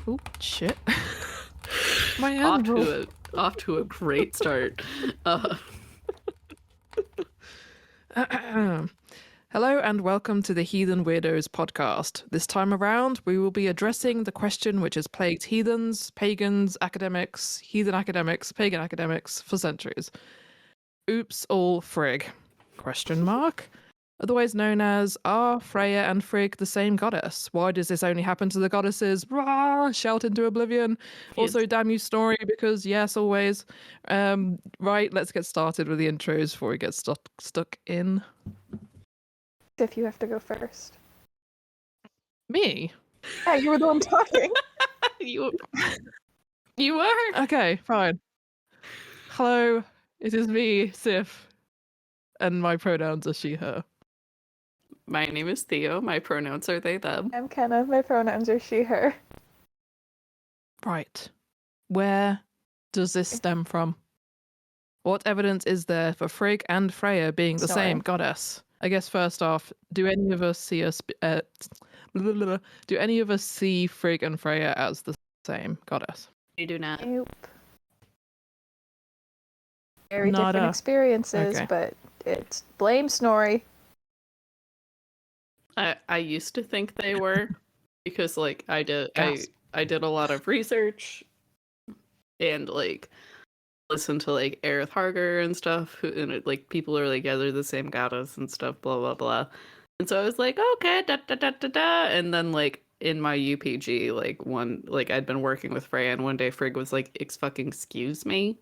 Oh, shit. My anvil. Off to a great start. Hello and welcome to the Heathen Wyrdos Podcast. This time around, we will be addressing the question which has plagued heathens, pagans, academics, heathen academics, pagan academics for centuries. Oops, all Frigg? Question mark? Otherwise known as, are Freyja and Frigg the same goddess? Why does this only happen to the goddesses? Rah! Shout into oblivion. Also, damn you, Snorri, because yes, always. Right, let's get started with the intros before we get stuck in. If you have to go first. Me? Yeah, you were the one talking. You are? Okay, fine. Hello, it is me, Sif, and my pronouns are she, her. My name is Theo. My pronouns are they, them. I'm Kenna. My pronouns are she, her. Right. Where does this stem from? What evidence is there for Frigg and Freyja being the same goddess? I guess first off, do any of us see do any of us see Frigg and Freyja as the same goddess? You do not. Nope. Very different experiences, okay. But it's blame Snorri. I used to think they were because like I did a lot of research and like listen to like Aerith Harger and stuff, and like people are like, yeah, they're the same goddess and stuff, blah blah blah. And so I was like, okay, da da da da da. And then like in my UPG, like I'd been working with Freyja, and one day Frigg was like, excuse me,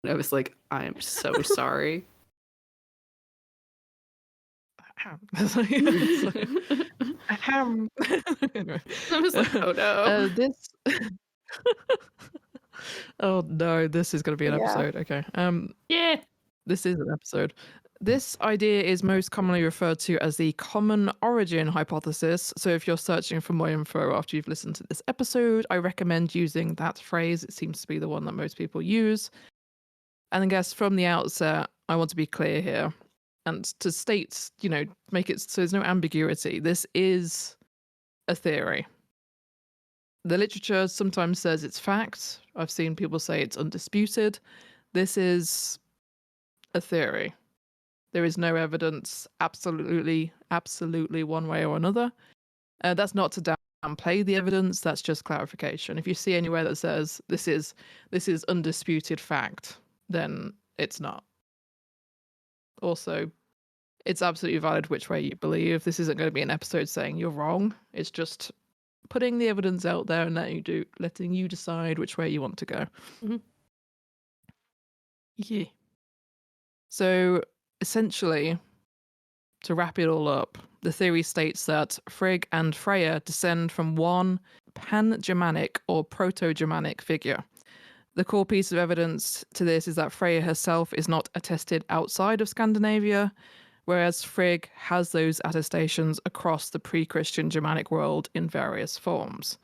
and I was like, I'm so sorry. Anyway. I was like, oh no. Oh no, this is going to be an episode. Okay. Yeah. This is an episode. This idea is most commonly referred to as the common origin hypothesis. So if you're searching for more info after you've listened to this episode, I recommend using that phrase. It seems to be the one that most people use. And I guess from the outset, I want to be clear here and to state, make it so there's no ambiguity. This is a theory. The literature sometimes says it's fact. I've seen people say it's undisputed. This is a theory. There is no evidence absolutely one way or another. That's not to downplay the evidence. That's just clarification. If you see anywhere that says this is undisputed fact, then it's not. Also, it's absolutely valid which way you believe. This isn't going to be an episode saying you're wrong. It's just putting the evidence out there and letting you decide which way you want to go. Mm-hmm. Yeah. So essentially, to wrap it all up, the theory states that Frigg and Freyja descend from one pan-Germanic or proto-Germanic figure. The core piece of evidence to this is that Freyja herself is not attested outside of Scandinavia, whereas Frigg has those attestations across the pre-Christian Germanic world in various forms.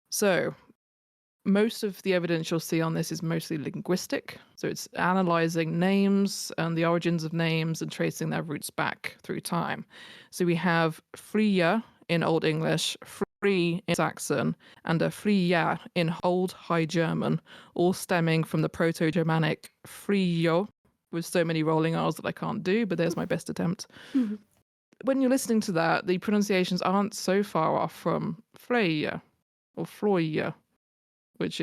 So, most of the evidence you'll see on this is mostly linguistic. So it's analysing names and the origins of names and tracing their roots back through time. So we have Freyja in Old English, Free in Saxon, and a Freyja in Old High German, all stemming from the Proto-Germanic Freyjo, with so many rolling R's that I can't do, but there's my best attempt. Mm-hmm. When you're listening to that, the pronunciations aren't so far off from Freyja or Freyja, which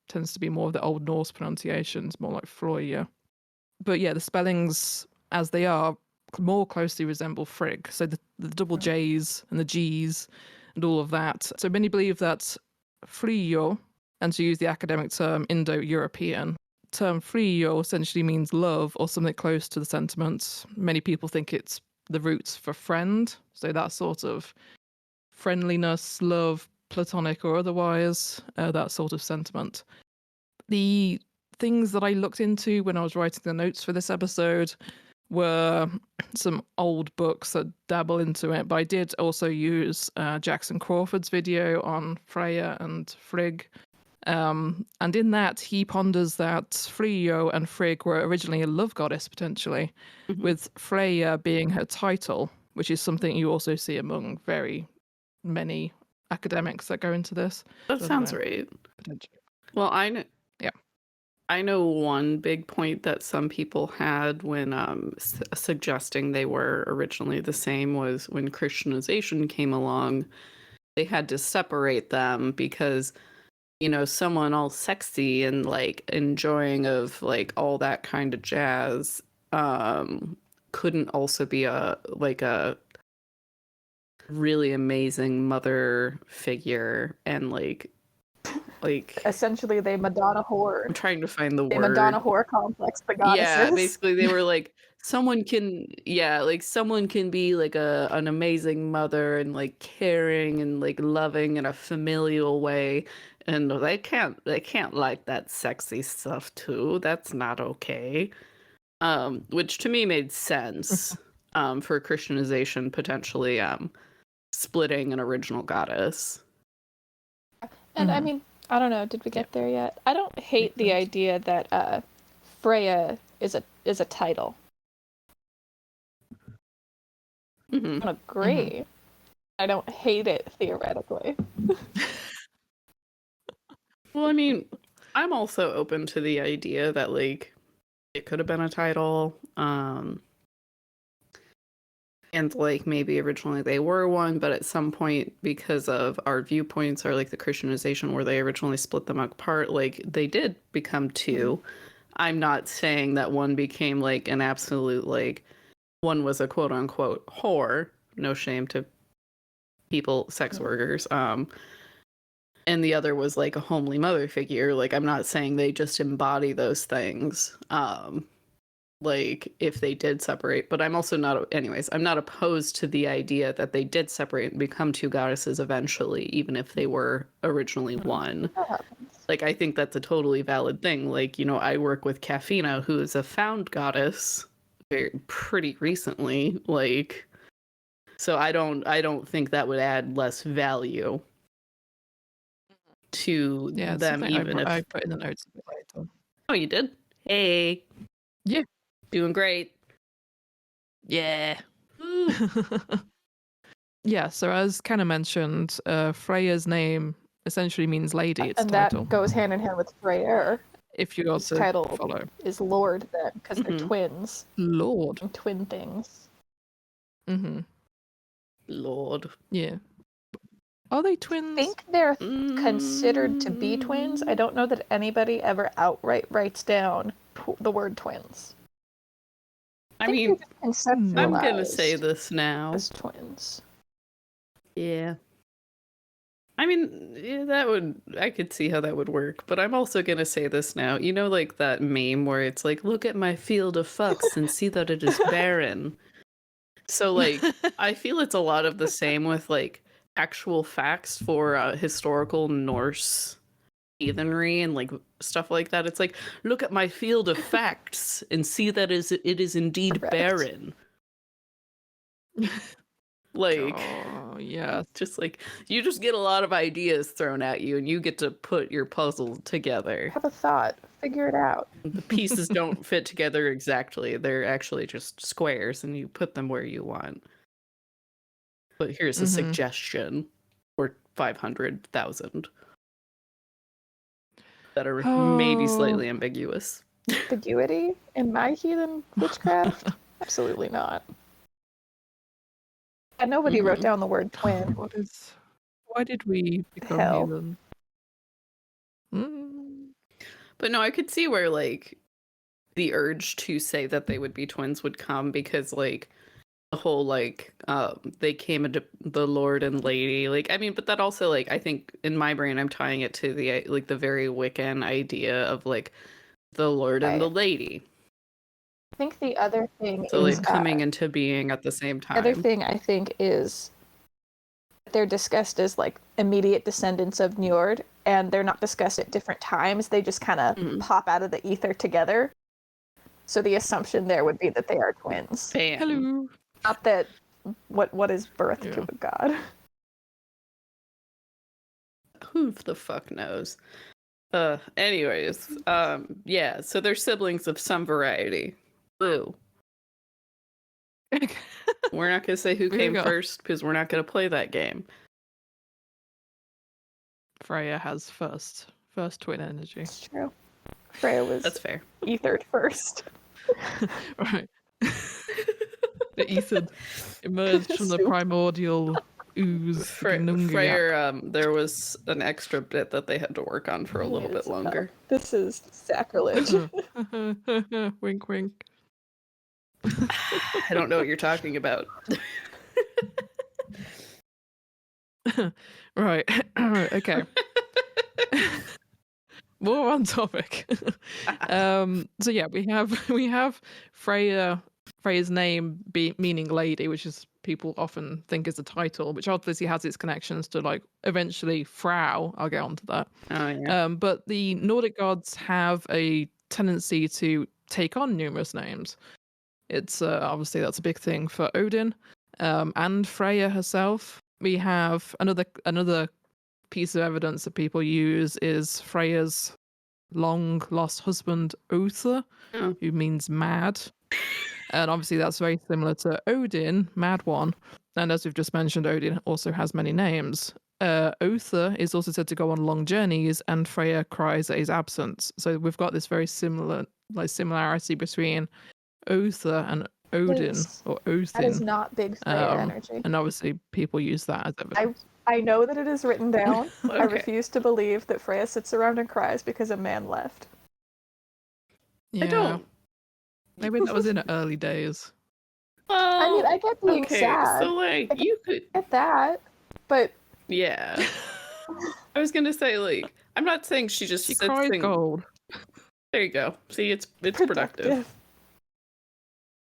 tends to be more of the Old Norse pronunciations, more like Freyja. But yeah, the spellings, as they are, more closely resemble Frigg. So the double J's and the G's and all of that. So many believe that Freyjo, and to use the academic term Indo-European, term Freyjo essentially means love or something close to the sentiment. Many people think it's the roots for friend. So that sort of friendliness, love, platonic or otherwise, that sort of sentiment. The things that I looked into when I was writing the notes for this episode were some old books that dabble into it, but I did also use Jackson Crawford's video on Freyja and Frigg. And in that, he ponders that Freyjo and Frigg were originally a love goddess, potentially, with Freyja being her title, which is something you also see among very many academics that go into this. That sounds right. Well, I know one big point that some people had when suggesting they were originally the same was when Christianization came along, they had to separate them because, you know, someone all sexy and like enjoying of like all that kind of jazz couldn't also be a really amazing mother figure and like essentially they Madonna whore. I'm trying to find the they word. Madonna whore complex the goddesses. Yeah, basically they were like someone can be like an amazing mother and like caring and like loving in a familial way, and they can't like that sexy stuff too. That's not okay. Which to me made sense for Christianization potentially splitting an original goddess. And I mean, I don't know, did we get there yet? I don't hate the idea that Freyja is a title. I don't agree. I don't hate it theoretically. Well, I mean, I'm also open to the idea that like it could have been a title. And like maybe originally they were one, but at some point because of our viewpoints or like the Christianization where they originally split them apart, like they did become two. I'm not saying that one became like an absolute like one was a quote unquote whore, no shame to people, sex workers, and the other was like a homely mother figure. Like I'm not saying they just embody those things. Like if they did separate, but I'm also not, anyways, I'm not opposed to the idea that they did separate and become two goddesses eventually, even if they were originally one. Like I think that's a totally valid thing. Like, you know, I work with Caffeina, who is a found goddess pretty recently. Like, so I don't think that would add less value to them, even if I put in the notes a bit later. Oh, you did? Hey. Yeah. Doing great. Yeah. Yeah, so as Kenna mentioned, Freyja's name essentially means lady. It's and title. That goes hand in hand with Freyja. If you also title follow. Is Lord then, because they're twins. Lord. Twin things. Lord. Yeah. Are they twins? I think they're considered to be twins. I don't know that anybody ever outright writes down the word twins. I mean, I'm gonna say this now. As twins. Yeah. I mean, yeah, I could see how that would work, but I'm also gonna say this now. You know, like that meme where it's like, look at my field of fucks and see that it is barren. So, like, I feel it's a lot of the same with, like, actual facts for historical Norse heathenry and, like, stuff like that. It's like, look at my field of facts and see that it is indeed barren. Like, oh, yeah. Just like, you just get a lot of ideas thrown at you and you get to put your puzzle together. Have a thought. Figure it out. The pieces don't fit together exactly. They're actually just squares and you put them where you want. But here's a suggestion. Or 500,000. That are maybe slightly ambiguous. Ambiguity in my heathen witchcraft? Absolutely not. And nobody wrote down the word twin. Why did we become heathen? But no, I could see where, like, the urge to say that they would be twins would come because, like, the whole, like, they came into the Lord and Lady. Like, I mean, but that also, like, I think in my brain, I'm tying it to the, like, the very Wiccan idea of, like, the Lord and the Lady. I think the other thing so, is... like, coming into being at the same time. The other thing, I think, is they're discussed as, like, immediate descendants of Njord, and they're not discussed at different times. They just kind of pop out of the ether together. So the assumption there would be that they are twins. Bam. Hello. Not that what is birth to a god. Who the fuck knows? Anyways, yeah, so they're siblings of some variety. Boo. We're not gonna say who came first because we're not gonna play that game. Freyja has first twin energy. It's true. Freyja was That's fair. ethered first. Right. The ether emerged from the primordial ooze. Freyja, there was an extra bit that they had to work on for a little bit longer. This is sacrilege. Wink, wink. I don't know what you're talking about. Right. Okay. More on topic. So yeah, we have Freyja's name meaning lady, which is people often think is a title, which obviously has its connections to like eventually Frau. I'll get onto that. Oh yeah. But the Nordic gods have a tendency to take on numerous names. It's obviously that's a big thing for Odin and Freyja herself. We have another piece of evidence that people use is Freyja's long lost husband Uther, who means mad. And obviously that's very similar to Odin, Mad One. And as we've just mentioned, Odin also has many names. Uther is also said to go on long journeys, and Freyja cries at his absence. So we've got this very similarity between Uther and Odin or Othin. That is not big Freyja energy. And obviously people use that as evidence. I know that it is written down. Okay. I refuse to believe that Freyja sits around and cries because a man left. Yeah. I don't. Maybe that was in the early days. Well, I mean, I get being sad. So like you could get that, but yeah. I was gonna say like I'm not saying she cries gold. There you go. See, it's productive.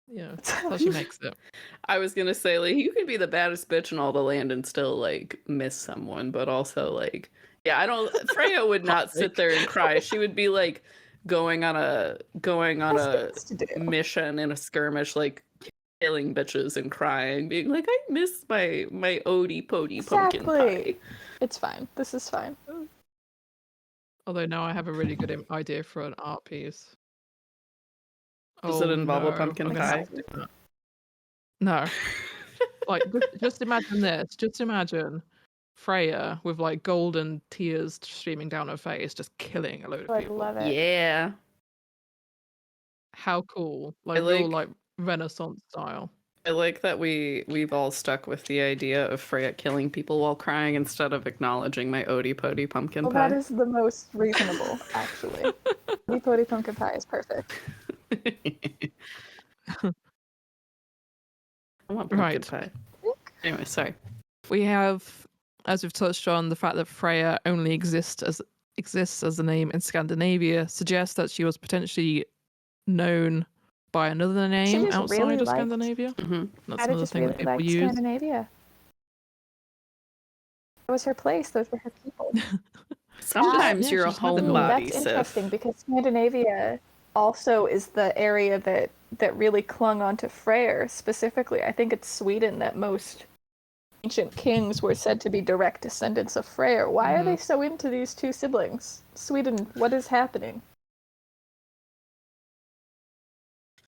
Yeah, that's how she makes it. I was gonna say like you could be the baddest bitch in all the land and still like miss someone, but also like Freyja would not sit there and cry. She would be like going on a mission in a skirmish, like killing bitches and crying, being like, I miss my Odie Pody pumpkin pie. It's fine. This is fine. Although now I have a really good idea for an art piece. Does it involve a pumpkin pie? No. Like, just imagine this. Just imagine Freyja with like golden tears streaming down her face, just killing a load of people. I love it. Yeah. How cool! Like real like Renaissance style. I like that we've all stuck with the idea of Freyja killing people while crying instead of acknowledging my Odie Pody pumpkin pie. That is the most reasonable, actually. Odie Pody pumpkin pie is perfect. I want pumpkin pie. Anyway, sorry. We have, as we've touched on, the fact that Freyja only exists as the name in Scandinavia suggests that she was potentially known by another name outside really of Scandinavia. Mm-hmm. That's another thing that people use. Scandinavia. That was her place. Those were her people. Sometimes you're a homebody. That's interesting because Scandinavia also is the area that really clung onto Freyr specifically. I think it's Sweden that most ancient kings were said to be direct descendants of Freyr. Why are they so into these two siblings? Sweden, what is happening?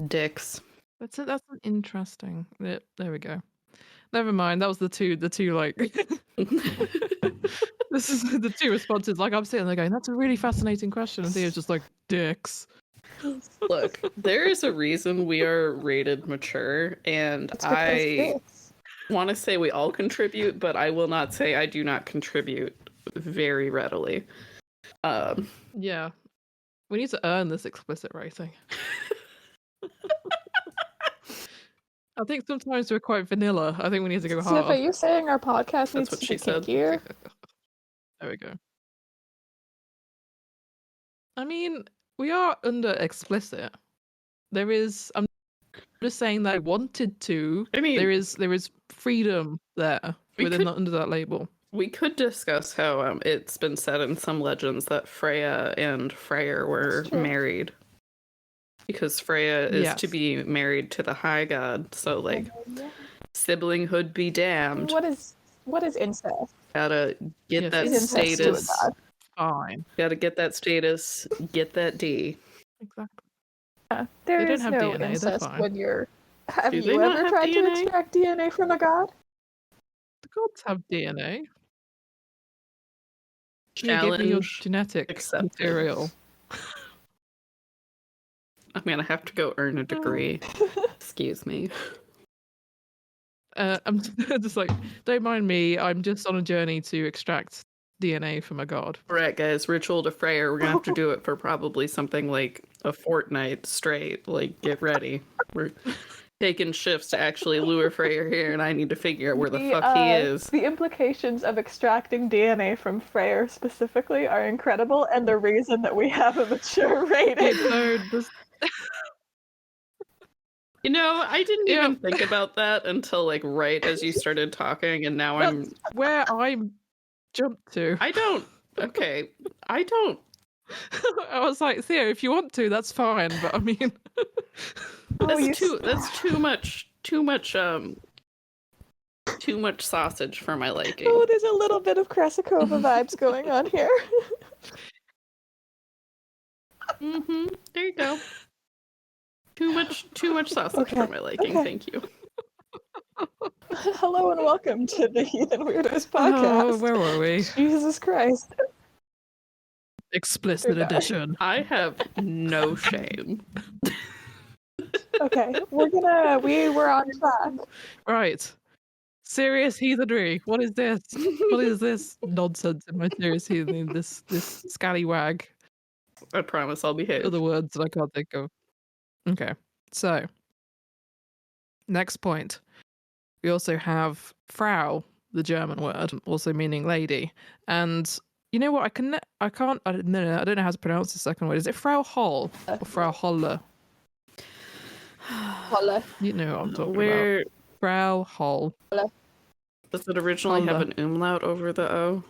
Dicks. That's it. That's interesting. Yeah, there we go. Never mind. That was the two like. This is the two responses. Like I'm sitting there going, "That's a really fascinating question," and Theo's just like, "Dicks." Look, there is a reason we are rated mature, and I want to say we all contribute, but I will not say I do not contribute very readily. Yeah, we need to earn this explicit rating. I think sometimes we're quite vanilla. I think we need to go hard. Sif, are you saying our podcast needs to be kinkier? There we go. I mean, we are under explicit. There is. I'm just saying that I wanted to. I mean, there is freedom there under that label. We could discuss how it's been said in some legends that Freyja and Freyr were married. Because Freyja is to be married to the high god, so like siblinghood be damned. What is incest? Gotta get that status. Fine. Gotta get that status. Get that D. Exactly. Yeah, there is no DNA, incest when you're. Have Do you ever tried to extract DNA from a god? The gods have DNA. You give me your Challenge genetic accepted. material. I'm gonna have to go earn a degree. Excuse me. I'm just like, don't mind me. I'm just on a journey to extract DNA from a god. Alright, guys, ritual to Freyja. We're gonna have to do it for probably something like a fortnight straight. Like, get ready. We're taking shifts to actually lure Freyja here, and I need to figure out where the fuck he is. The implications of extracting DNA from Freyja specifically are incredible, and the reason that we have a mature rating. You know, I didn't even think about that until like right as you started talking, and now That's where I'm jumped to. I don't. I was like, Theo, if you want to, that's fine. But I mean, that's too much sausage for my liking. Oh, there's a little bit of Krasikova vibes going on here. There you go. Too much sausage for my liking. Okay. Thank you. Hello and welcome to the Heathen Wyrdos Podcast. Oh, where were we? Jesus Christ. Explicit edition. I have no shame. Okay, we were on track. Right. Serious heathenry. What is this? What is this nonsense in my serious heathenry? This scallywag. I promise I'll behave. Other words that I can't think of. Okay, so next point. We also have Frau, the German word, also meaning lady. And you know what? I don't know how to pronounce the second word. Is it Frau Holl or Frau Holle? Holle. You know what I'm talking about. Frau Holl. Does it originally have an umlaut over the O?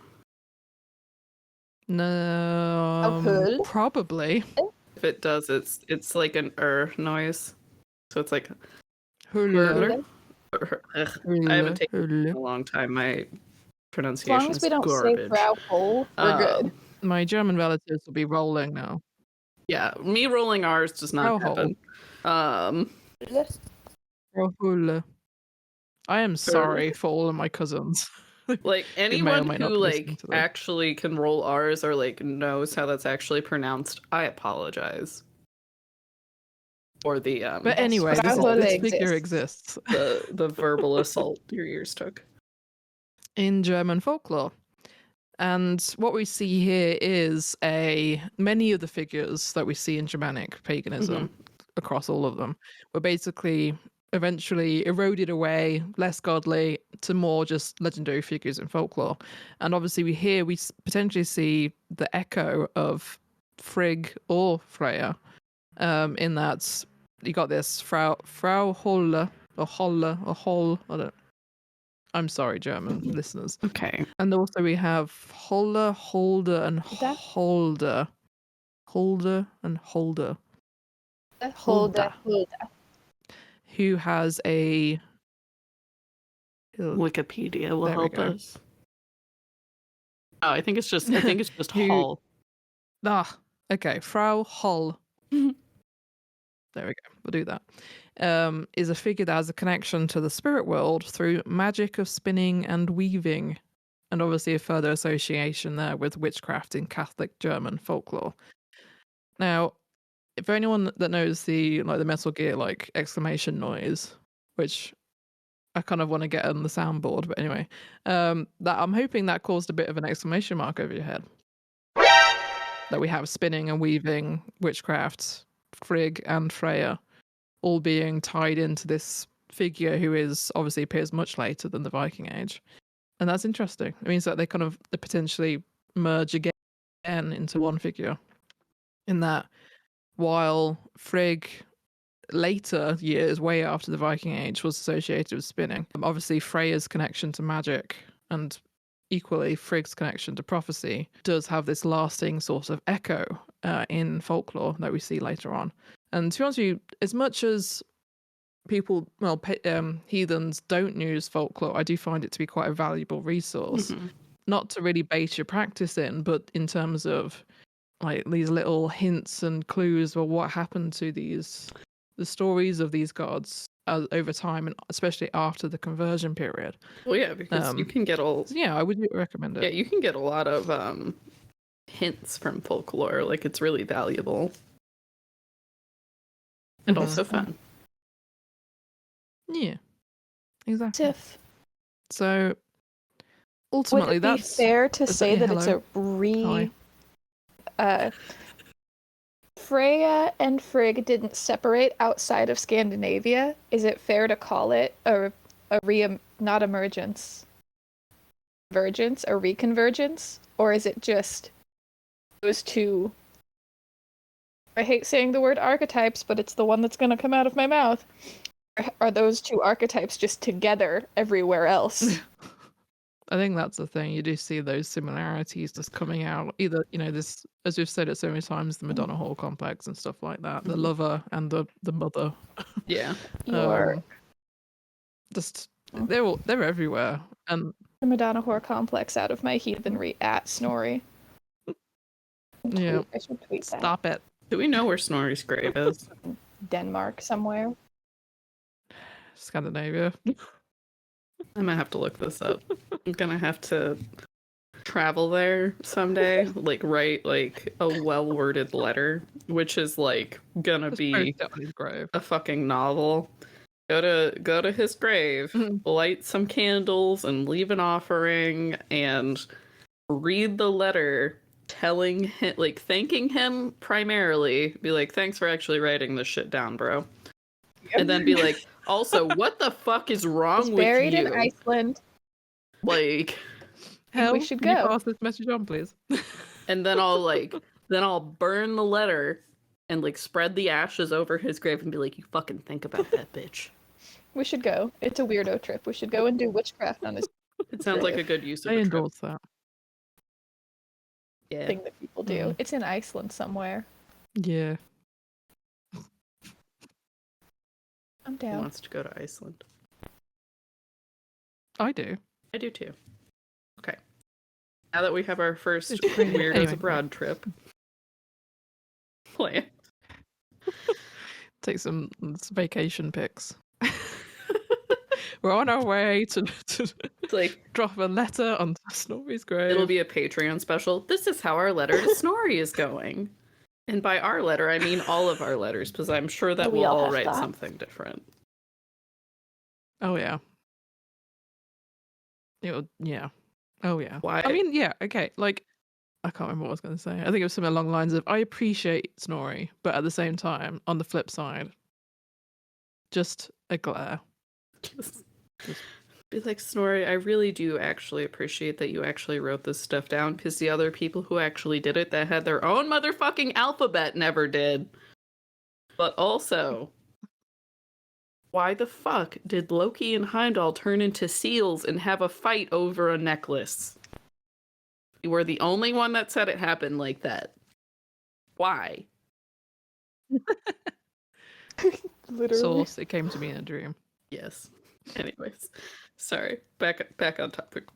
No, probably. If it does, it's like an noise. So it's like Hulle. I haven't taken it in a long time. My pronunciation is garbage. As long as we don't say Frau Holl, we're good. My German relatives will be rolling now. Yeah, me rolling R's does not happen. Frau Hulle. I am sorry for all of my cousins. Like anyone who like actually can roll R's or like knows how that's actually pronounced, I apologize. Or the but anyway, this figure exists. The verbal assault your ears took in German folklore. And what we see here is many of the figures that we see in Germanic paganism across all of them were basically eventually eroded away, less godly, to more just legendary figures in folklore. And obviously we potentially see the echo of Frigg or Freyja, in that you got this Frau Holle or Holle or Holl. I'm sorry, German listeners. Okay. And also we have Holle, Holder, and Holder. Holder and Holder. Holder. Who has a Wikipedia will help us. Oh, I think it's just Hall. Okay, Frau Holl. There we go. We'll do that. Is a figure that has a connection to the spirit world through magic of spinning and weaving, and obviously a further association there with witchcraft in Catholic German folklore. Now, for anyone that knows the Metal Gear exclamation noise, which I kind of want to get on the soundboard, but anyway, that I'm hoping that caused a bit of an exclamation mark over your head. That we have spinning and weaving, witchcraft, Frigg and Freyja, all being tied into this figure who obviously appears much later than the Viking Age. And that's interesting. It means that they potentially merge again into one figure. In that, while Frigg later years, way after the Viking Age, was associated with spinning, obviously Freyja's connection to magic and equally Frigg's connection to prophecy does have this lasting sort of echo in folklore that we see later on. And to be honest with you, as much as heathens don't use folklore, I do find it to be quite a valuable resource. Not to really base your practice in, but in terms of these little hints and clues of what happened to the stories of these gods over time, and especially after the conversion period. Well, yeah, because you can get all. Yeah, I would recommend it. Yeah, you can get a lot of hints from folklore. Like, it's really valuable. And also fun. Yeah. Exactly. Sif. So ultimately, would it be that's fair to say that hello. it's a Freyja and Frigg didn't separate outside of Scandinavia. Is it fair to call it not emergence, convergence or reconvergence, or is it just those two? I hate saying the word archetypes, but it's the one that's going to come out of my mouth. Are those two archetypes just together everywhere else? I think that's the thing. You do see those similarities just coming out. Either, this, as we've said it so many times, the Madonna Hall complex and stuff like that. The lover and the mother. Yeah. Just they're everywhere. And the Madonna Whore complex out of my heathenry at Snorri. Yeah. I should tweet that. Stop it. Do we know where Snorri's grave is? Denmark somewhere. Scandinavia. I might have to look this up. I'm gonna have to travel there someday, like write like a well-worded letter, which is like gonna be a fucking novel. Go to his grave, light some candles and leave an offering, and read the letter telling him, like, thanking him primarily. Be like, thanks for actually writing this shit down, bro. Yep. And then be like, also, what the fuck is wrong with you? Buried in Iceland. Like, we should go. Can you pass this message on, please? And then I'll burn the letter and like spread the ashes over his grave and be like, you fucking think about that, bitch. We should go. It's a weirdo trip. We should go and do witchcraft on his It sounds like a good use of I a endorse trip. that. Yeah. Thing that people do. It's in Iceland somewhere. Yeah. I'm down. Who wants to go to Iceland? I do. I do too. Okay. Now that we have our first Weirdos Abroad trip planned. Take some vacation pics. We're on our way to like drop a letter on Snorri's grave. It'll be a Patreon special. This is how our letter to Snorri is going. And by our letter, I mean all of our letters, because I'm sure that we'll all write something different. Oh, yeah. Yeah. Oh, yeah. Why? I mean, yeah, okay. Like, I can't remember what I was going to say. I think it was something along the lines of, I appreciate Snorri, but at the same time, on the flip side, just a glare. Just be like, Snorri, I really do actually appreciate that you actually wrote this stuff down, because the other people who actually did it that had their own motherfucking alphabet never did. But also, why the fuck did Loki and Heimdall turn into seals and have a fight over a necklace? You were the only one that said it happened like that. Why? Literally. Source, it came to me in a dream. Yes. Anyways, sorry. Back on topic.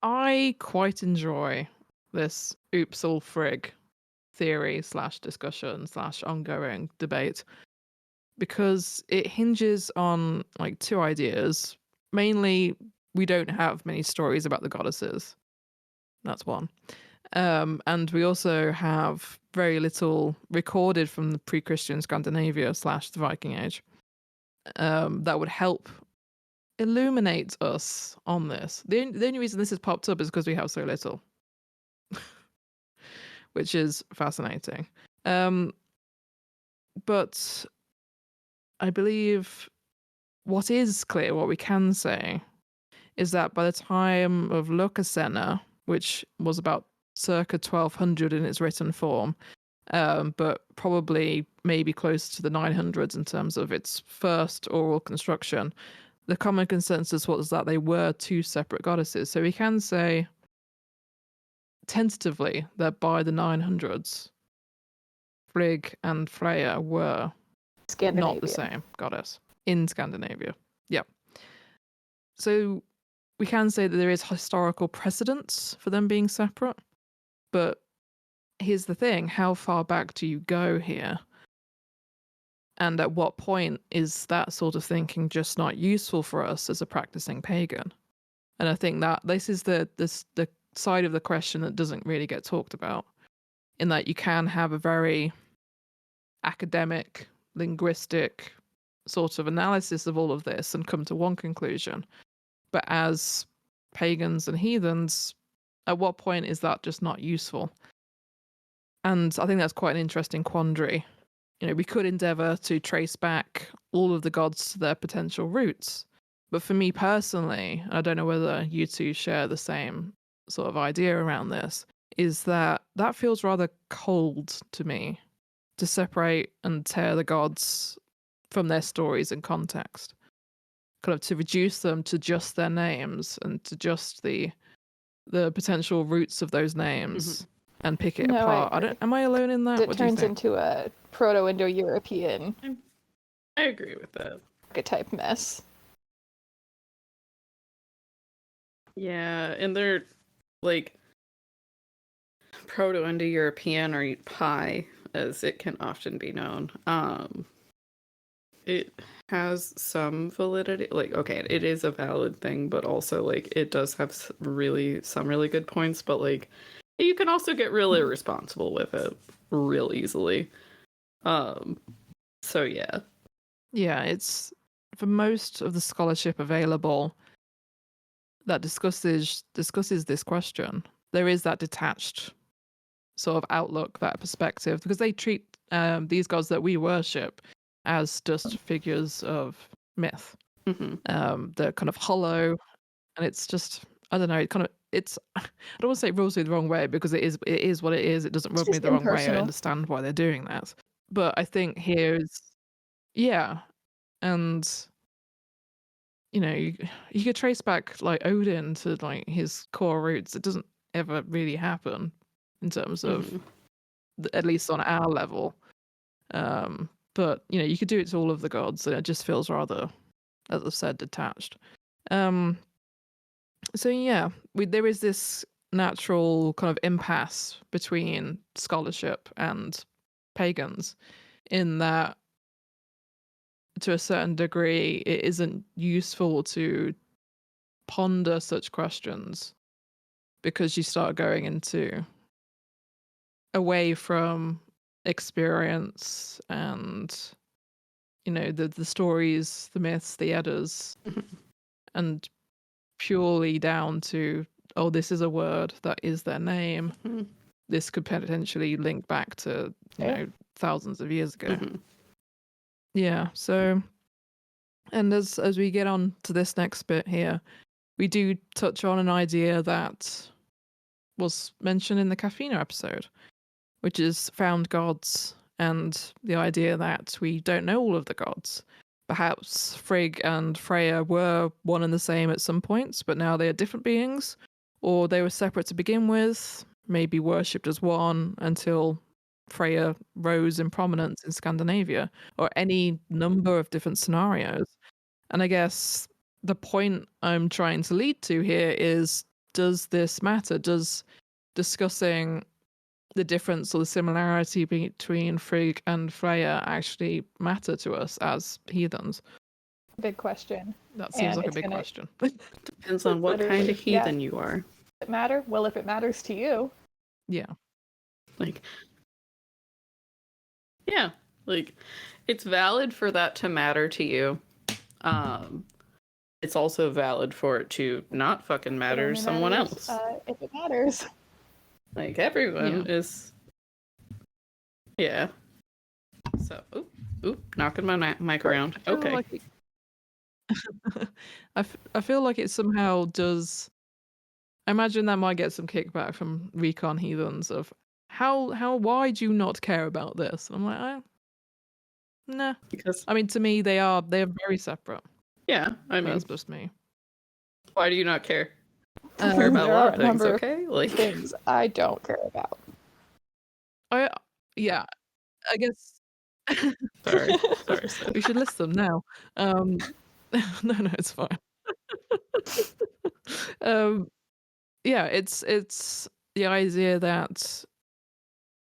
I quite enjoy this oops all Frigg theory / discussion / ongoing debate, because it hinges on like two ideas. Mainly, we don't have many stories about the goddesses. That's one. And we also have very little recorded from the pre-Christian Scandinavia / the Viking Age. That would help illuminate us on this. The only reason this has popped up is because we have so little, which is fascinating. But I believe what is clear, what we can say, is that by the time of Lokasenna, which was about circa 1200 in its written form, but probably maybe close to the 900s in terms of its first oral construction, the common consensus was that they were two separate goddesses. So we can say tentatively that by the 900s, Frigg and Freyja were not the same goddess in Scandinavia. Yeah. So we can say that there is historical precedence for them being separate, but here's the thing, how far back do you go here? And at what point is that sort of thinking just not useful for us as a practicing pagan? And I think that this is the side of the question that doesn't really get talked about, in that you can have a very academic, linguistic sort of analysis of all of this and come to one conclusion. But as pagans and heathens, at what point is that just not useful? And I think that's quite an interesting quandary. We could endeavor to trace back all of the gods to their potential roots. But for me personally, I don't know whether you two share the same sort of idea around this, is that feels rather cold to me, to separate and tear the gods from their stories and context. Kind of to reduce them to just their names and to just the potential roots of those names and pick it apart. Am I alone in that? It turns into a Proto-Indo-European. I agree with that. Archetype mess. Yeah, and they're like Proto-Indo-European, or Pi, as it can often be known. It has some validity. Like, okay, it is a valid thing, but also like it does have some really good points. But like, you can also get really irresponsible with it real easily. So yeah. Yeah, it's for most of the scholarship available that discusses this question, there is that detached sort of outlook, that perspective, because they treat these gods that we worship as just figures of myth. They're kind of hollow, and it's just, I don't know, it's I don't want to say it rubs me the wrong way, because it is what it is. It doesn't rub me the wrong way. I understand why they're doing that. But I think here's, and you could trace back like Odin to like his core roots. It doesn't ever really happen in terms of at least on our level. But you could do it to all of the gods, and it just feels rather, as I said, detached. So yeah, there is this natural kind of impasse between scholarship and pagans, in that to a certain degree it isn't useful to ponder such questions, because you start going into away from experience and the stories, the myths, the eddas, and purely down to, oh, this is a word that is their name. This could potentially link back to thousands of years ago. Yeah, so, and as we get on to this next bit here, we do touch on an idea that was mentioned in the Caffeina episode, which is found gods, and the idea that we don't know all of the gods. Perhaps Frigg and Freyja were one and the same at some points, but now they are different beings, or they were separate to begin with, maybe worshipped as one until Freyja rose in prominence in Scandinavia, or any number of different scenarios. And I guess the point I'm trying to lead to here is, does this matter? Does discussing the difference or the similarity between Frigg and Freyja actually matter to us as heathens? Big question. That seems like a big question. Depends on what kind of heathen you are. Does it matter? Well, if it matters to you. Yeah. Like, yeah, like it's valid for that to matter to you. It's also valid for it to not fucking matter to someone else. If it matters. Like, everyone is. Yeah. So, knocking my mic around. Okay. Like I feel like it somehow does. I imagine that might get some kickback from recon heathens of why do you not care about this? And I'm like, nah. Because I mean, to me, they are very separate. Yeah, I mean, that's just me. Why do you not care? I care about a lot of things. Okay, like things I don't care about. I guess. Sorry. We should list them now. No, it's fine. Yeah, it's the idea that,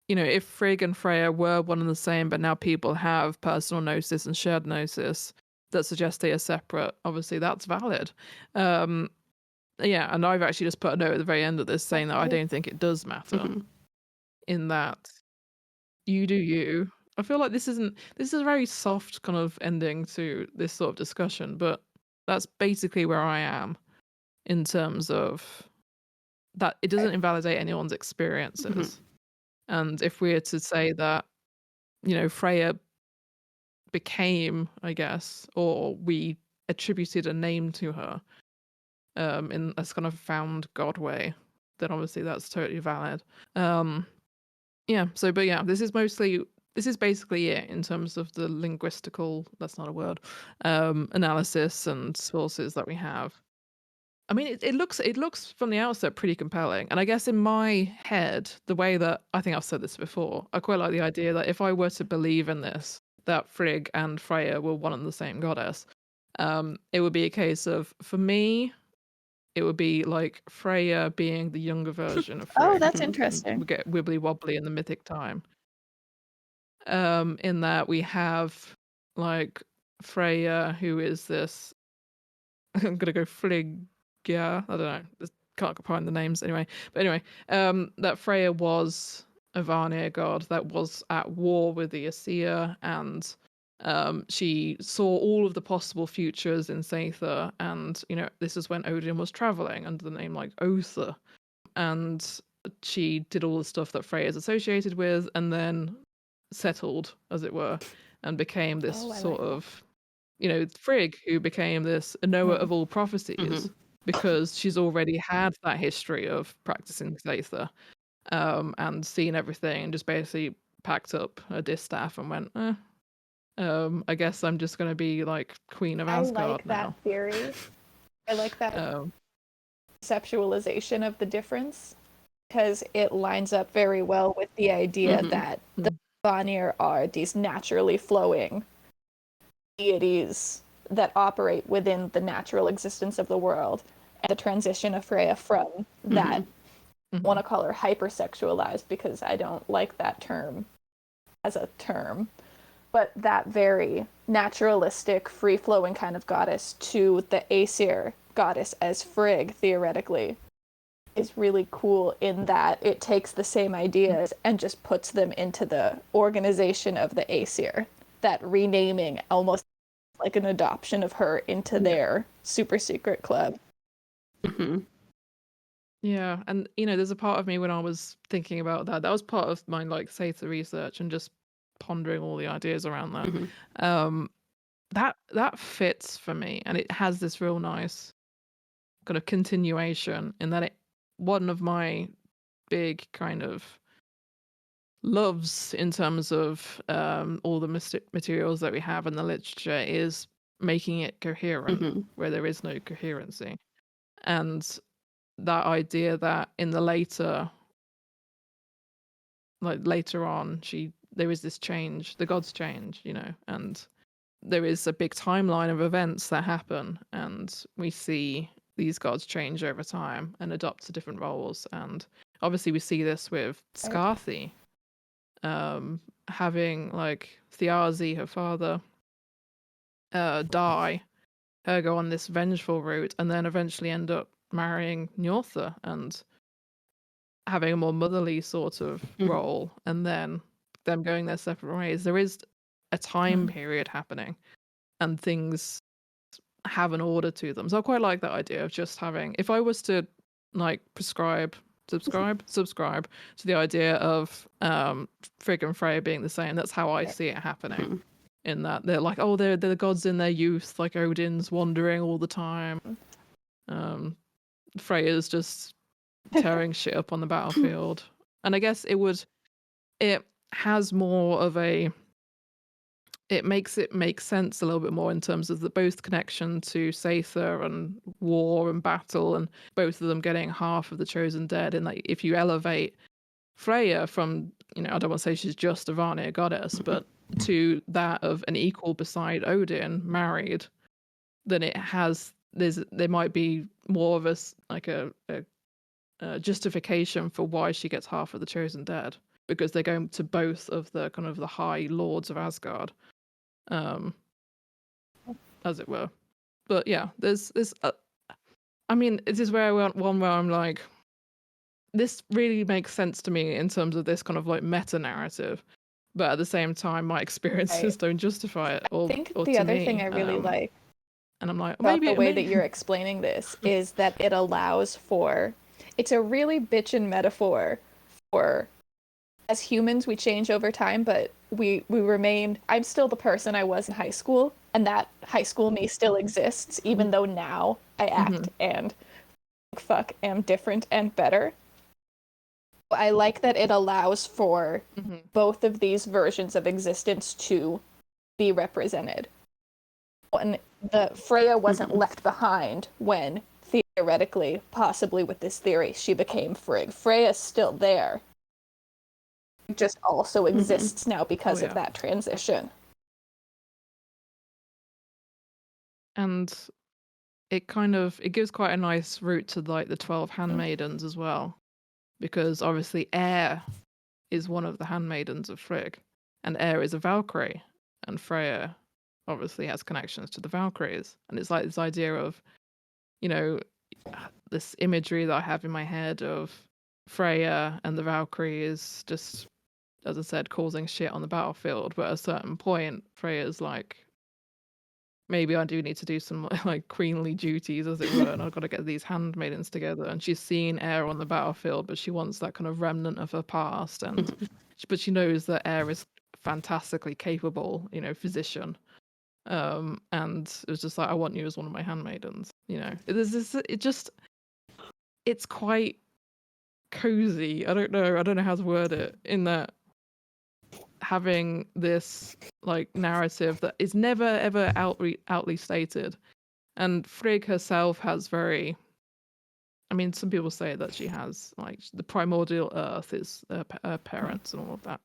if Frigg and Freyja were one and the same, but now people have personal gnosis and shared gnosis that suggests they are separate, obviously that's valid. Yeah, and I've actually just put a note at the very end of this saying that I don't think it does matter. In that you do you. I feel like this is a very soft kind of ending to this sort of discussion, but that's basically where I am in terms of that it doesn't invalidate anyone's experiences. And if we were to say that, Freyja became, I guess, or we attributed a name to her in a kind of found God way, then obviously that's totally valid. This is basically it in terms of the linguistical, that's not a word, analysis and sources that we have. I mean, it looks from the outset pretty compelling. And I guess in my head, the way that I think I've said this before, I quite like the idea that if I were to believe in this, that Frigg and Freyja were one and the same goddess, it would be a case of, for me, it would be like Freyja being the younger version of Frigg. Oh, that's interesting. We get wibbly wobbly in the mythic time. In that we have like Freyja, who is this. I'm gonna go Frigg. Yeah, I don't know. Just can't find the names anyway. But anyway, that Freyja was a Vanir god that was at war with the Aesir, and she saw all of the possible futures in Seithr, and this is when Odin was traveling under the name like Other, and she did all the stuff that Freyja is associated with, and then settled, as it were, and became this sort of Frigg, who became this knower of all prophecies because she's already had that history of practicing Seithr and seen everything, and just basically packed up a distaff and went, I guess I'm just going to be like Queen of Asgard now. I like that theory. I like that conceptualization of the difference, because it lines up very well with the idea that the Vanir are these naturally flowing deities that operate within the natural existence of the world, and the transition of Freyja from that, I want to call her hypersexualized because I don't like that term as a term, but that very naturalistic, free-flowing kind of goddess to the Aesir goddess as Frigg, theoretically, is really cool in that it takes the same ideas and just puts them into the organization of the Aesir. That renaming, almost like an adoption of her into their super secret club. Yeah, and there's a part of me when I was thinking about that was part of my like Seithr research and just pondering all the ideas around that. That fits for me, and it has this real nice kind of continuation in that one of my big kind of loves in terms of all the materials that we have in the literature is making it coherent where there is no coherency, and that idea that in the later on there is this change, the gods change, and there is a big timeline of events that happen, and we see these gods change over time and adopt to different roles. And obviously we see this with Skarthi, having like Thiazi, her father, die, her go on this vengeful route, and then eventually end up marrying Njortha and having a more motherly sort of role, and then them going their separate ways. There is a time period happening, and things have an order to them. So I quite like that idea of just having, if I was to like subscribe to the idea of Frigg and Freyja being the same, that's how I see it happening. In that they're like, they're the gods in their youth, like Odin's wandering all the time. Freyja's just tearing shit up on the battlefield. And I guess it has more of it makes it make sense a little bit more in terms of the both connection to Seithr and war and battle, and both of them getting half of the chosen dead. And like, if you elevate Freyja from, I don't want to say she's just a Vanir goddess, but to that of an equal beside Odin, married, then there might be more of a justification for why she gets half of the chosen dead, because they're going to both of the kind of the high lords of Asgard, as it were. But yeah, there's I mean, this is where I went one where I'm like, this really makes sense to me in terms of this kind of like meta narrative, but at the same time, my experiences don't justify it. I think or the to other me, thing I really like and I'm like, about maybe the way that you're explaining this is that it allows for, it's a really bitchin' metaphor for, as humans, we change over time, but we remain, I'm still the person I was in high school, and that high school me still exists, even though now I act and fuck am different and better. I like that it allows for both of these versions of existence to be represented. When the Freyja wasn't left behind when, theoretically, possibly with this theory, she became Frigg. Freyja's still there. It just also exists now because of that transition. And it gives quite a nice route to like the 12 handmaidens as well, because obviously Air is one of the handmaidens of Frigg, and Air is a Valkyrie, and Freyja obviously has connections to the Valkyries, and it's like this idea of, you know, this imagery that I have in my head of Freyja and the Valkyries just, as I said, causing shit on the battlefield, but at a certain point Freyja's like, maybe I do need to do some like queenly duties, as it were, and I've got to get these handmaidens together. And she's seen Air on the battlefield, but she wants that kind of remnant of her past, and but she knows that Air is fantastically capable, physician. And it was just like, I want you as one of my handmaidens. It's quite cozy. I don't know how to word it, in that having this like narrative that is never ever outly stated, and Frigg herself has very, I mean, some people say that she has like the primordial earth is her parents and all of that,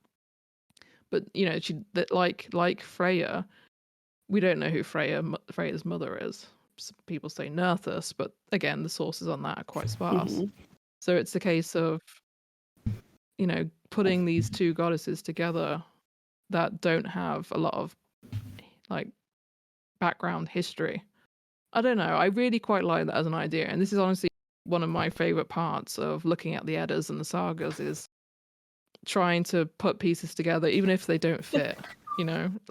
but like Freyja, we don't know who Freyja's mother is. Some people say Nerthus, but again, the sources on that are quite sparse. So it's a case of putting these two goddesses together that don't have a lot of like background history. I don't know. I really quite like that as an idea, and this is honestly one of my favorite parts of looking at the Eddas and the sagas, is trying to put pieces together, even if they don't fit.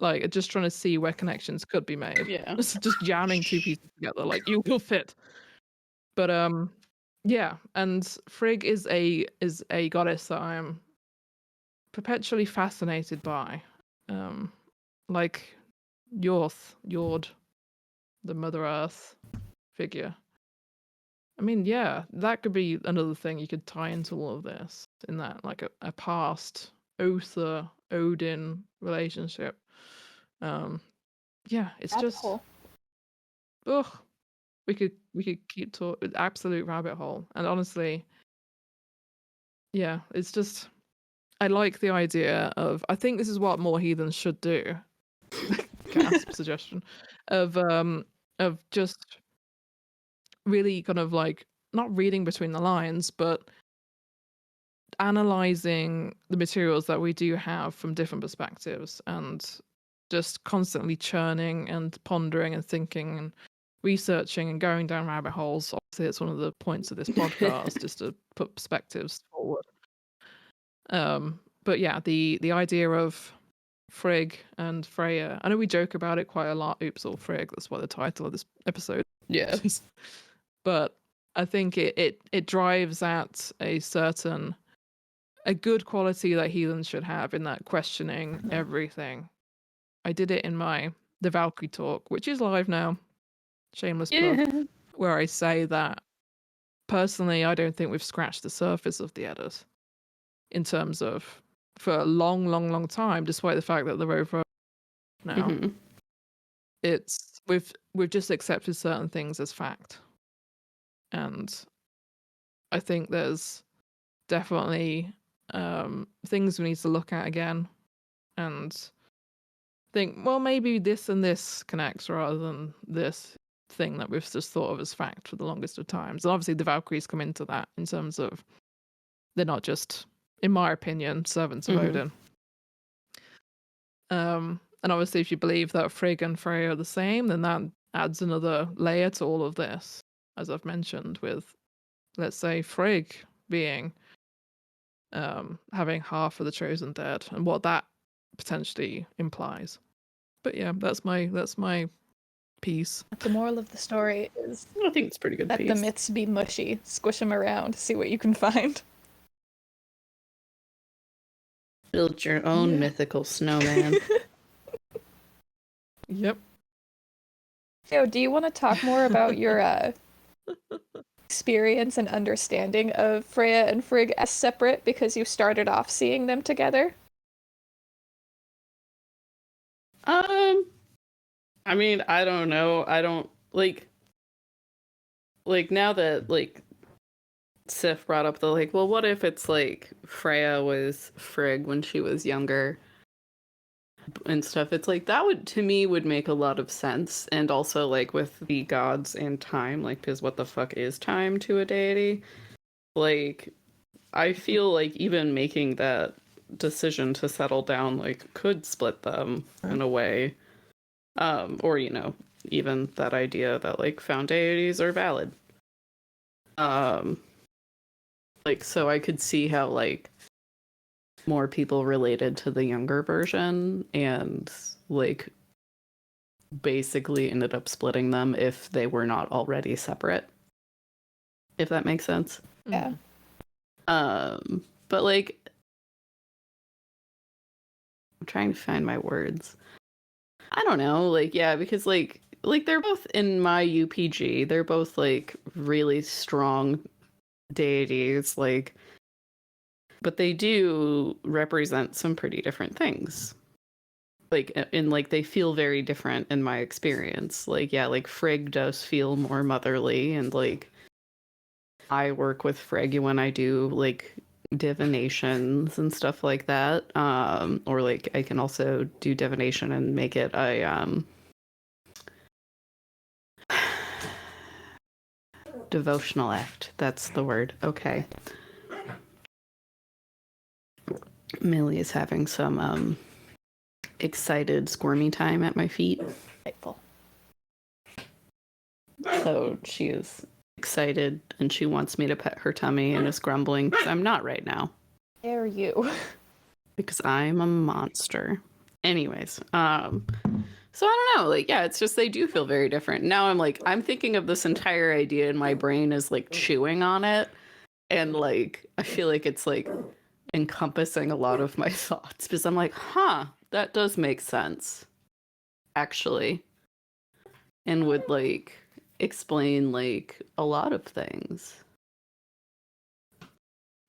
Like just trying to see where connections could be made. Yeah. Just jamming two pieces together, like you will fit. But yeah, and Frigg is a goddess that I am perpetually fascinated by. Like Jord, the Mother Earth figure. I mean, yeah, that could be another thing you could tie into all of this, in that like a past Uther Odin relationship. Yeah, it's Rabbit just hole. Ugh. We could keep talking, absolute rabbit hole. And honestly, yeah, it's just, I like the idea of, I think this is what more heathens should do. Gasp suggestion of just really kind of like not reading between the lines, but analyzing the materials that we do have from different perspectives, and just constantly churning and pondering and thinking and researching and going down rabbit holes. Obviously, it's one of the points of this podcast, just to put perspectives forward. But yeah, the idea of Frigg and Freyja, I know we joke about it quite a lot. Oops, all Frigg. That's what the title of this episode is. But I think it drives at a good quality that heathens should have, in that questioning everything. I did it in the Valkyrie talk, which is live now. Shameless plug. Where I say that personally, I don't think we've scratched the surface of the Eddas, in terms of, for a long, long, long time, despite the fact that they're over now. It's we've just accepted certain things as fact, and I think there's definitely things we need to look at again, and think, well, maybe this and this connects, rather than this thing that we've just thought of as fact for the longest of times. And obviously the Valkyries come into that, in terms of they're not just, in my opinion, servants of Odin. And obviously if you believe that Frigg and Freyja are the same, then that adds another layer to all of this. as I've mentioned, with, let's say, Frigg being having half of the chosen dead and what that potentially implies. But yeah, that's my piece. The moral of the story is I think it's a pretty good let piece. the myths be mushy. Squish them around, see what you can find. Build your own mythical snowman. Yep. Theo, do you want to talk more about your experience and understanding of Freyja and Frigg as separate because you started off seeing them together? I mean, I don't know. I don't like now that like Sif brought up the like, well, what if it's like Freyja was Frigg when she was younger and stuff? It's like that would make a lot of sense. And also like with the gods and time, like, because what the fuck is time to a deity? Like, I feel like even making that decision to settle down like could split them in a way. Or, you know, even that idea that like found deities are valid. Like, so I could see how like more people related to the younger version and like basically ended up splitting them if they were not already separate. If that makes sense. Yeah. But like I'm trying to find my words. I don't know, like, yeah, because like they're both in my UPG. They're both like really strong deities, like, but they do represent some pretty different things. Like, and like they feel very different in my experience. Like, yeah, like Frigg does feel more motherly, and like I work with Frigg when I do like divinations and stuff like that. Or like I can also do divination and make it a devotional act. That's the word. Okay. Millie is having some excited squirmy time at my feet. Delightful. So she is excited and she wants me to pet her tummy and is grumbling because I'm not right now. Dare you? Because I'm a monster. Anyways, so I don't know, like, yeah, it's just they do feel very different. Now I'm thinking of this entire idea in my brain as like chewing on it, and like I feel like it's like encompassing a lot of my thoughts because I'm like, huh, that does make sense, actually, and would like explain like a lot of things.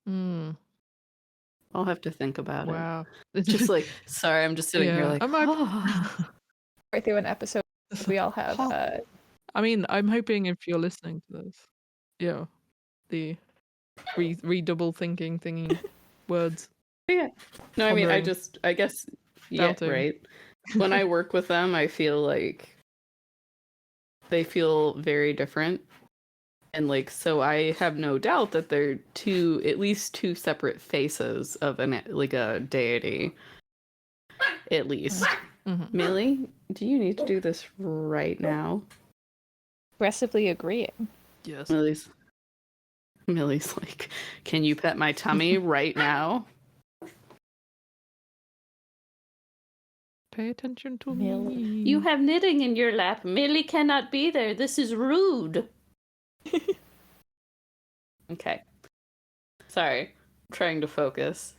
I'll have to think about it. Wow. Just like, sorry, I'm just sitting here like, Right through an episode, we all have. I mean, I'm hoping if you're listening to this, yeah, the redouble thinking thingy words. Yeah. No, I mean, I guess, yeah, Doubting. right. When I work with them, I feel like they feel very different. And like, so I have no doubt that they're at least two separate faces of a deity. At least. Mm-hmm. Millie, do you need to do this right now? Aggressively agreeing. Yes. Millie's like, can you pet my tummy right now? Pay attention to Millie. me. You have knitting in your lap. Millie cannot be there. This is rude. Okay. Sorry. I'm trying to focus.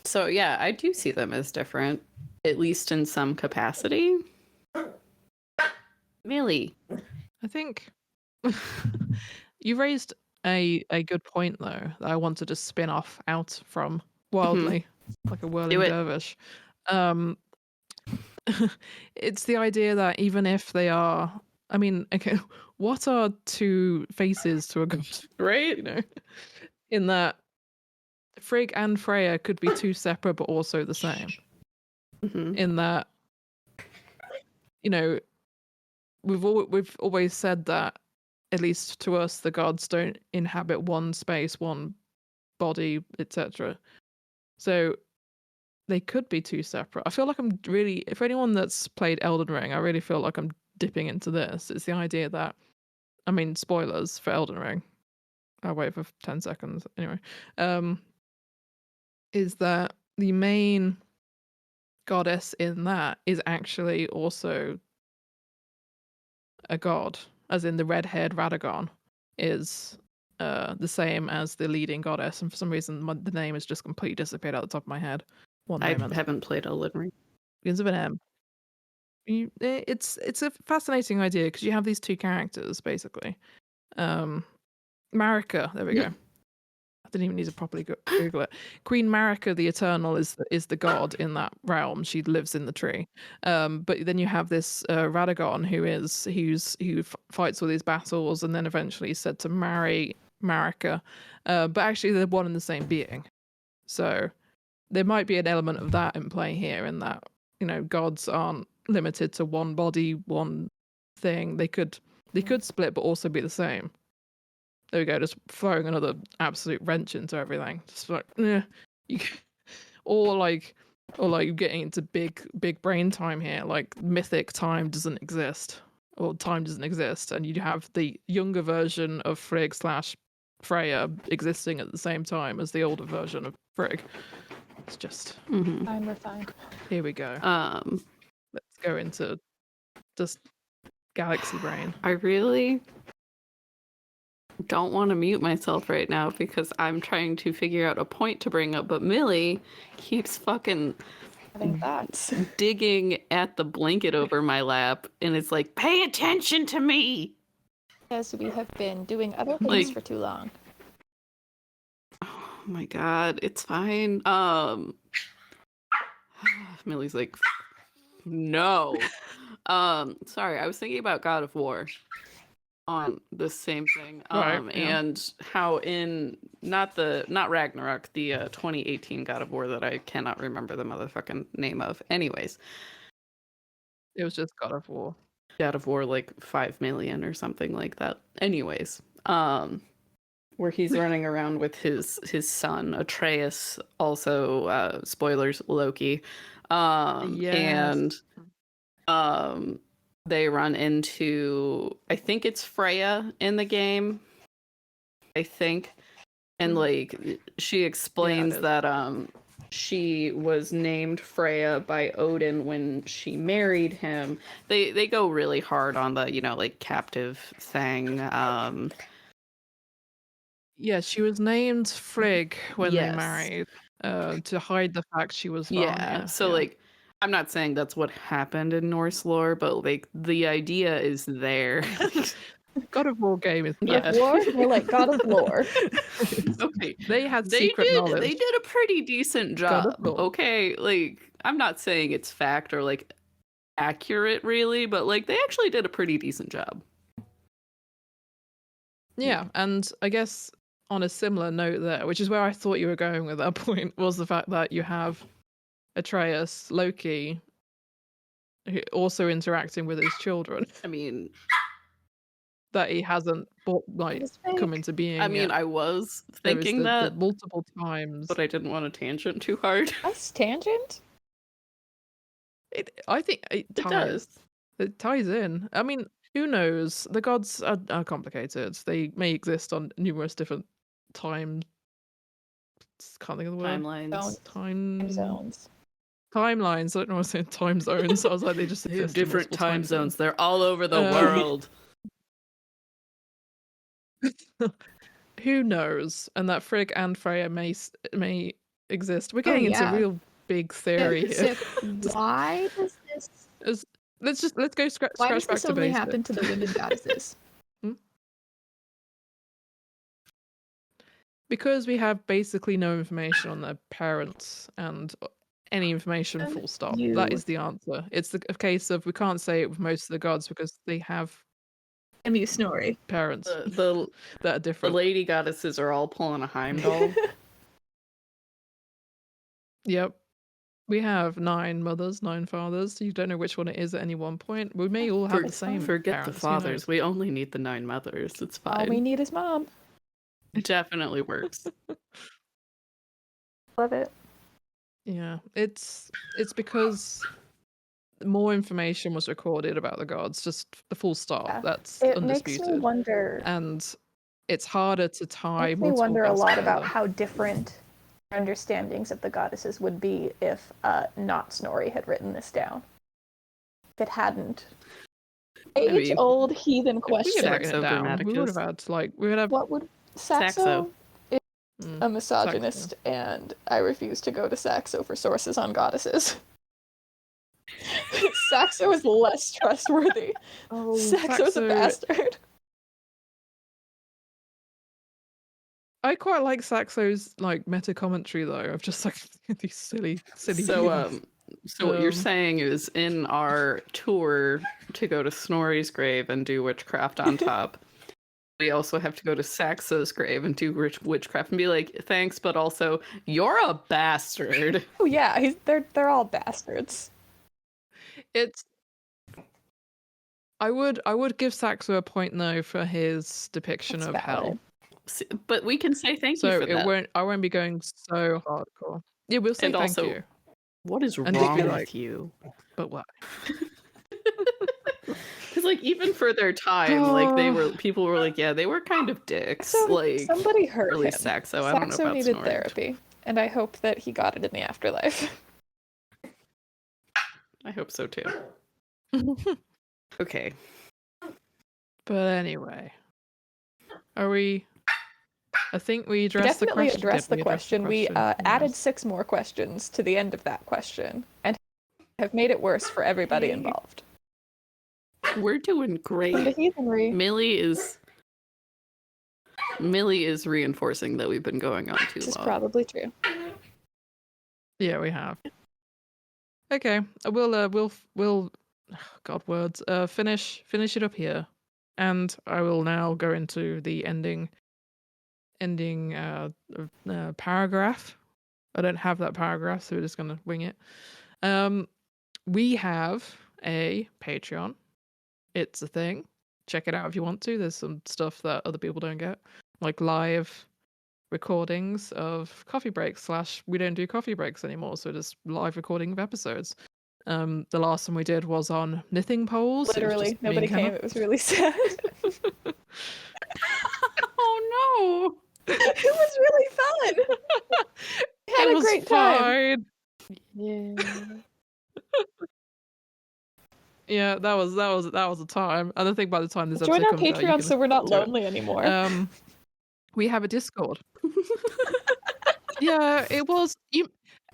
So yeah, I do see them as different, at least in some capacity. Millie. I think you raised a good point though that I want to just spin off out from wildly, like a whirling dervish. It's the idea that even if they are, I mean, okay, what are two faces to a god, Right? You know, in that Frigg and Freyja could be two separate but also the same. In that, you know, we've always said that, at least to us, the gods don't inhabit one space, one body, etc. So they could be two separate. I feel like I'm really, for anyone that's played Elden Ring, I really feel like I'm dipping into this. It's the idea that, I mean, spoilers for Elden Ring. I'll wait for 10 seconds. Anyway, is that the main goddess in that is actually also a god, as in the red-haired Radagon is the same as the leading goddess, and for some reason the name has just completely disappeared out the top of my head. I haven't played Elden Ring. Begins with an M. It's a fascinating idea because you have these two characters basically. Marika, there we go. I didn't even need to properly Google it. Queen Marika the Eternal is the god in that realm. She lives in the tree. But then you have this Radagon who fights all these battles and then eventually is said to marry Marika. But actually they're one and the same being. So there might be an element of that in play here, in that, you know, gods aren't limited to one body, one thing. They could split but also be the same. There we go, just throwing another absolute wrench into everything. Just like, or getting into big brain time here. Like mythic time doesn't exist, or time doesn't exist, and you have the younger version of Frigg / Freyja existing at the same time as the older version of Frigg. It's just Fine, we're fine. Here we go. Let's go into just galaxy brain. I really don't want to mute myself right now because I'm trying to figure out a point to bring up, but Millie keeps fucking Having thoughts. digging at the blanket over my lap, and it's like, pay attention to me! Because we have been doing other things for too long. Oh my god, it's fine. Millie's like, no. Sorry, I was thinking about God of War on the same thing. And how in not Ragnarok, the 2018 God of War that I cannot remember the motherfucking name of. Anyways. It was just God of War. God of War like 5 million or something like that. Anyways. Where he's running around with his son Atreus, also spoilers, Loki, and they run into, I think it's Freyja in the game, I think, and like she explains that she was named Freyja by Odin when she married him. They go really hard on the, you know, like captive thing. Yeah, she was named Frigg when they married, to hide the fact she was Vanir. So like, I'm not saying that's what happened in Norse lore, but like the idea is there. God of War game is God of War? More like God of Lore. Okay, they secret knowledge. They did a pretty decent job. Okay, like I'm not saying it's fact or like accurate really, but like they actually did a pretty decent job. Yeah, and I guess on a similar note there, which is where I thought you were going with that point, was the fact that you have Atreus, Loki, also interacting with his children. I mean, that he hasn't come into being. I mean, I was thinking that multiple times, but I didn't want to tangent too hard. Us tangent? I think it ties. It ties in. I mean, who knows? The gods are complicated. They may exist on numerous different times. Can't think of the word. Time zones. Timelines. I don't know what I'm saying. Time zones. I was like, they just exist different time zones. They're all over the world. Who knows? And that Frigg and Freyja may exist. We're getting into real big theory here. Why does this? Let's go scratch back to basics. Why does this only happen to the women goddesses? Because we have basically no information on their parents and any information, full stop. That is the answer. It's a case of we can't say it with most of the gods because they have Snorri parents that are different. The lady goddesses are all pulling a Heimdall. Yep. We have 9 mothers, 9 fathers. You don't know which one it is at any one point. We may all have the same. Forget parents, the fathers. We only need the 9 mothers. It's fine. All we need is mom. It definitely works. Love it. Yeah, it's because more information was recorded about the gods, just the full stop. Yeah. That's It undisputed. makes me wonder. And it's harder to tie Makes me multiple wonder a gods lot together. about how different understandings of the goddesses would be if not Snorri had written this down. If it hadn't. Age-old heathen If we question. had written it down, we would have had What would Saxo is a misogynist, Saxo. and I refuse to go to Saxo for sources on goddesses. Saxo is less trustworthy. Oh, Saxo's a bastard. I quite like Saxo's like meta commentary though, of just like these silly So humans. so what you're saying is, in our tour to go to Snorri's grave and do witchcraft on top, we also have to go to Saxo's grave and do witchcraft and be like, thanks, but also you're a bastard. Oh yeah, they're all bastards. It's I would give Saxo a point though for his depiction That's of valid. hell. But we can say thank you So for that. I won't be going so hardcore. Yeah, we'll say And thank also, you. what is And wrong be with like, you? But what? Because like even for their time, like people were like, yeah, they were kind of dicks. So like somebody hurt really him. Saxo. I don't know Saxo about needed Snorri. therapy, and I hope that he got it in the afterlife. I hope so too. Okay. But anyway, are we? I think we addressed the Definitely question. addressed the question. We added Yes. 6 more questions to the end of that question, and have made it worse for everybody involved. We're doing great. From the heathenry. Millie is reinforcing that we've been going on too This is long. probably true. Yeah, we have. Okay, we'll God words. Finish it up here, and I will now go into the ending paragraph. I don't have that paragraph, so we're just gonna wing it. We have a Patreon. It's a thing. Check it out if you want to. There's some stuff that other people don't get, like live recordings of coffee breaks. / we don't do coffee breaks anymore, so just live recording of episodes. The last one we did was on knitting poles. Literally, nobody came. It was really sad. Oh no! It was really fun. We had a great time. Yeah. Yeah, that was a time. And I think by the time this Join episode our comes out, you Patreon can so we're not listen to it. lonely anymore. We have a Discord. Yeah, it was you.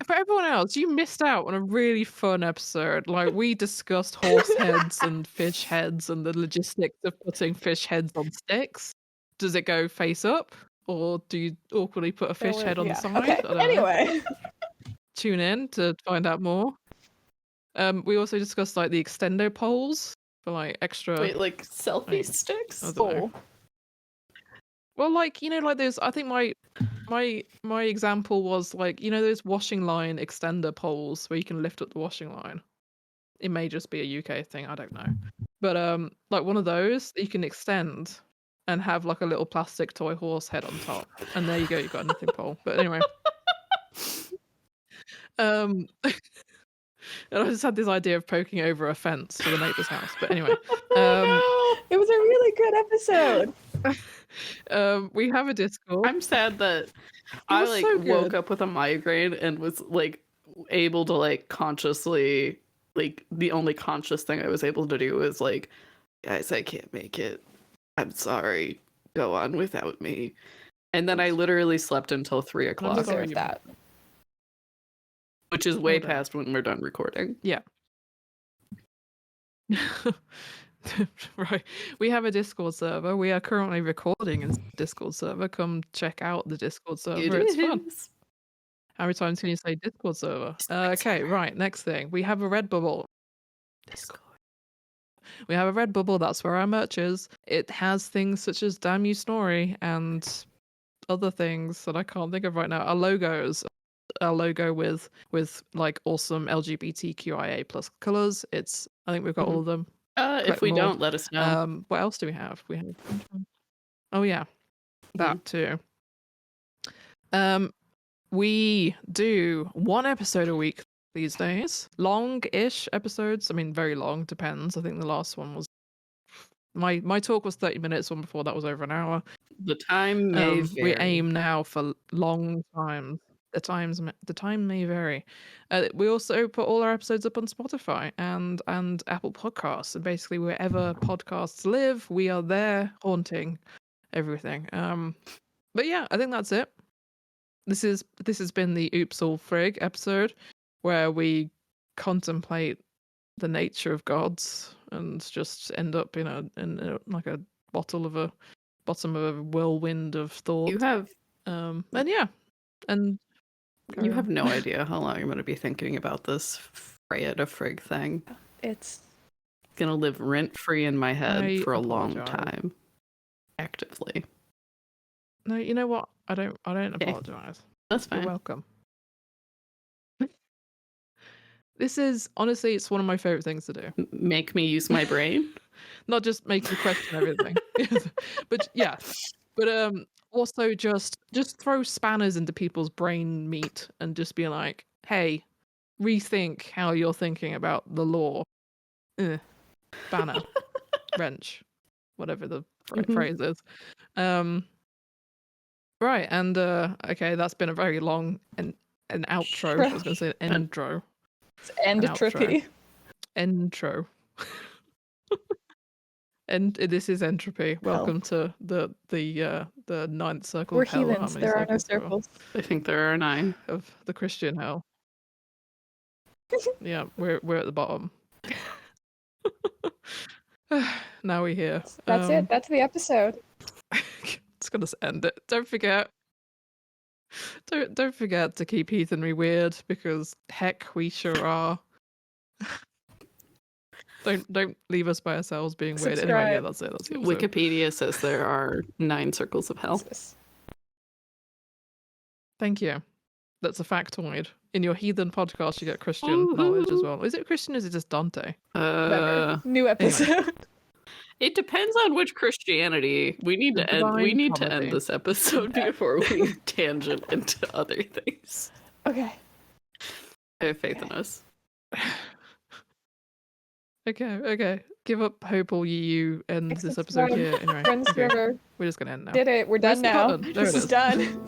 For everyone else, you missed out on a really fun episode. Like, we discussed horse heads and fish heads and the logistics of putting fish heads on sticks. Does it go face up, or do you awkwardly put a fish head on the side? Okay. I don't know. Anyway, Tune in to find out more. We also discussed like the extendo poles for like extra. Wait, like selfie sticks? I don't know. Well, like, you know, like there's. I think my example was like, you know, those washing line extender poles where you can lift up the washing line. It may just be a UK thing, I don't know. But like one of those that you can extend and have like a little plastic toy horse head on top, and there you go, you've got a knitting pole. But anyway, and I just had this idea of poking over a fence to the neighbour's house. But anyway, it was a really good episode. We have a Discord. I'm sad that I like woke up with a migraine and was like able to like consciously, like the only conscious thing I was able to do was like, guys, I can't make it. I'm sorry. Go on without me. And then I literally slept until 3 o'clock. Deserve that. Which is way past when we're done recording. Yeah. Right. We have a Discord server. We are currently recording in Discord server. Come check out the Discord server. It's fun. How many times can you say Discord server? Okay, right. Next thing. We have a Redbubble. Discord. We have a Redbubble. That's where our merch is. It has things such as Damn You Snorri and other things that I can't think of right now. Our logos. Our logo with like awesome LGBTQIA plus colors. I think we've got all of them. If we don't, let us know. What else do we have? Oh yeah, that too. We do one episode a week these days. Long-ish episodes. I mean, very long, depends. I think the last one was my talk was 30 minutes, one before that was over an hour. The time may vary. We aim now for long times. The time may vary. We also put all our episodes up on Spotify and Apple Podcasts, and basically wherever podcasts live, we are there haunting everything. But yeah, I think that's it. This has been the Oops All Frigg episode, where we contemplate the nature of gods and just end up in like a bottom of a whirlwind of thought. You have you have no idea how long I'm going to be thinking about this Freyja to Frigg thing. It's gonna live rent free in my head for a long time, actively. No, you know what? I don't apologize. That's fine. You're welcome. This is honestly, it's one of my favorite things to do. Make me use my brain, not just make you question everything, but also just throw spanners into people's brain meat and just be like, hey, rethink how you're thinking about the law. Banner, wrench, whatever the phrase is. Right, and okay, that's been a very long and an outro. I was going to say an intro. It's entropy. Intro. And this is entropy. Welcome to the ninth circle. We're of hell. heathens. There are no circles. I think there are 9 of the Christian hell. Yeah, we're at the bottom. Now we're here. That's it. That's the episode. It's gonna end it. Don't forget to keep Heathenry weird, because heck, we sure are. Don't leave us by ourselves being weird. Subscribe. Anyway, yeah, that's it. Wikipedia says there are 9 circles of hell. Thank you. That's a factoid. In your heathen podcast, you get Christian knowledge as well. Is it Christian or is it just Dante? New episode. Anyway. It depends on which Christianity. We need to end. We need to end this episode before we tangent into other things. Okay. I have faith in us. Okay. Give up hope, all you end this episode here. Anyway, Friends River. We're just gonna end now. Did it. We're done now. This is done.